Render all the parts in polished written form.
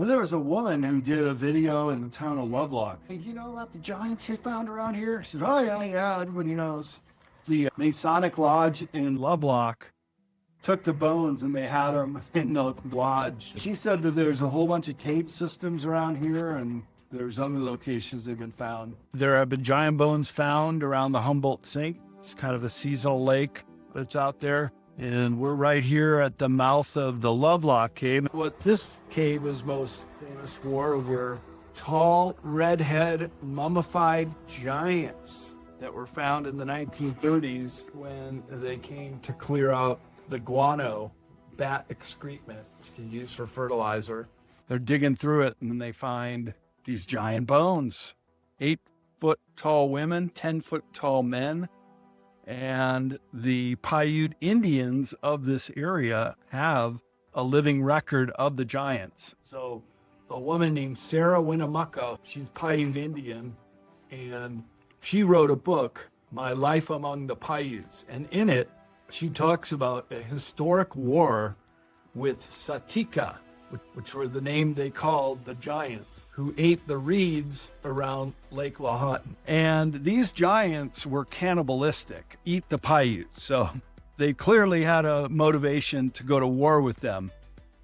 Well, there was a woman who did a video in the town of Lovelock. Hey, you know about the giants they found around here? She said, oh, yeah, everybody knows. The Masonic Lodge in Lovelock took the bones and they had them in the lodge. She said that there's a whole bunch of cave systems around here and there's other locations they've been found. There have been giant bones found around the Humboldt Sink. It's kind of a seasonal lake that's out there. And we're right here at the mouth of the Lovelock Cave. What this cave is most famous for were tall, redhead, mummified giants that were found in the 1930s when they came to clear out the guano bat excrement to use for fertilizer. They're digging through it and they find these giant bones. 8-foot tall women, 10-foot tall men. And the Paiute Indians of this area have a living record of the giants. So a woman named Sarah Winnemucca, she's Paiute Indian, and she wrote a book, My Life Among the Paiutes. And in it, she talks about a historic war with Satika, which were the name they called the giants, who ate the reeds around Lake Lahontan. And these giants were cannibalistic, eat the Paiutes. So they clearly had a motivation to go to war with them.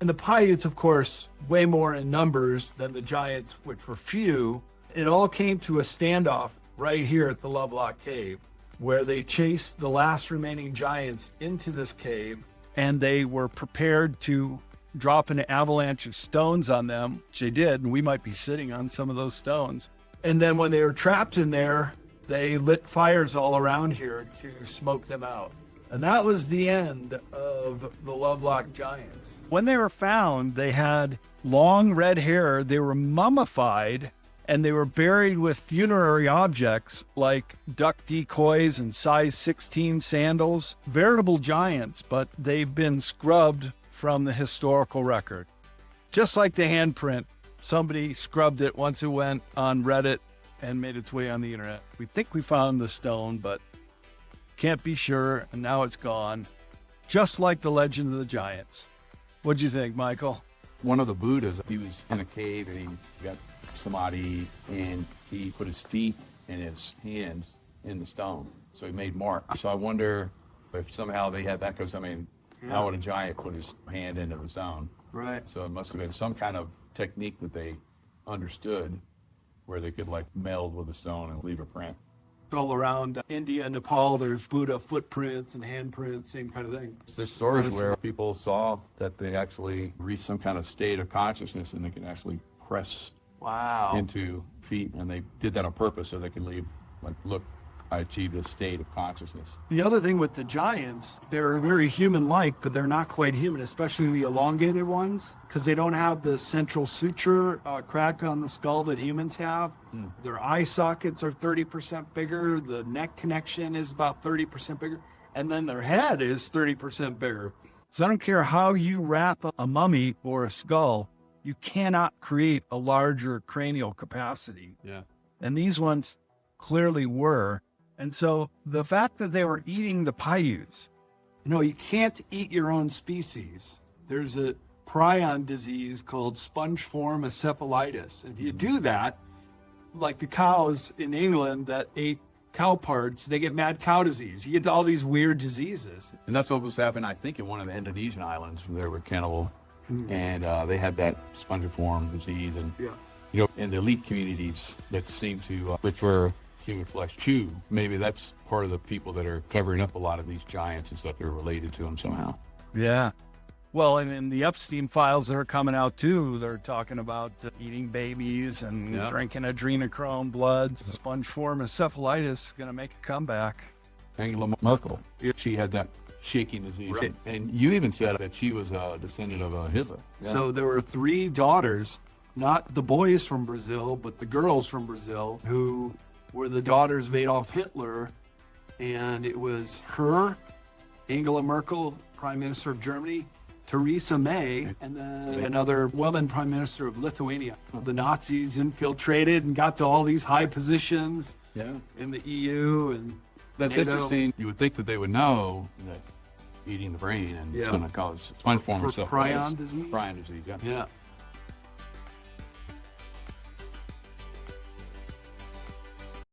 And the Paiutes, of course, way more in numbers than the giants, which were few. It all came to a standoff right here at the Lovelock Cave, where they chased the last remaining giants into this cave, and they were prepared to drop an avalanche of stones on them, which they did, and we might be sitting on some of those stones. And then when they were trapped in there, they lit fires all around here to smoke them out. And that was the end of the Lovelock giants. When they were found, they had long red hair, they were mummified, and they were buried with funerary objects like duck decoys and size 16 sandals. Veritable giants, but they've been scrubbed from the historical record. Just like the handprint, somebody scrubbed it once it went on Reddit and made its way on the internet. We think we found the stone, but can't be sure, and now it's gone. Just like the legend of the giants. What'd you think, Michael? One of the Buddhas, he was in a cave and he got samadhi and he put his feet and his hands in the stone. So he made marks. So I wonder if somehow they had that, because I mean, how would a giant put his hand into the stone? Right. So it must have been some kind of technique that they understood where they could like meld with the stone and leave a print. All around India and Nepal, there's Buddha footprints and handprints, same kind of thing. There's stories where people saw that they actually reached some kind of state of consciousness and they can actually press into feet, and they did that on purpose so they can leave, like, look, I achieved a state of consciousness. The other thing with the giants, they're very human-like, but they're not quite human, especially the elongated ones, because they don't have the central suture crack on the skull that humans have. Their eye sockets are 30% bigger. The neck connection is about 30% bigger. And then their head is 30% bigger. So I don't care how you wrap a mummy or a skull, you cannot create a larger cranial capacity. Yeah. And these ones clearly were. And so the fact that they were eating the Paiutes, you can't eat your own species. There's a prion disease called spongiform encephalitis. And if you do that, like the cows in England that ate cow parts, they get mad cow disease. You get all these weird diseases. And that's what was happening, I think, in one of the Indonesian islands where they were cannibal. And they had that spongiform disease. And, in the elite communities that seem to, which were human flesh chew, maybe that's part of the people that are covering up a lot of these giants and stuff. They're related to them somehow. Yeah. Well, and in the Epstein files that are coming out too, they're talking about eating babies and drinking adrenochrome bloods. Spongiform encephalitis is going to make a comeback. Angela Merkel, she had that shaking disease. Right. And you even said that she was a descendant of Hitler. Yeah. So there were 3 daughters, not the boys from Brazil, but the girls from Brazil, who were the daughters of Adolf Hitler. And it was her, Angela Merkel, Prime Minister of Germany, Theresa May, and then another woman, Prime Minister of Lithuania. The Nazis infiltrated and got to all these high positions in the EU. And that's interesting. You would think that they would know that eating the brain and it's going to cause spongiform encephalitis. Prion disease? Prion disease, Yeah.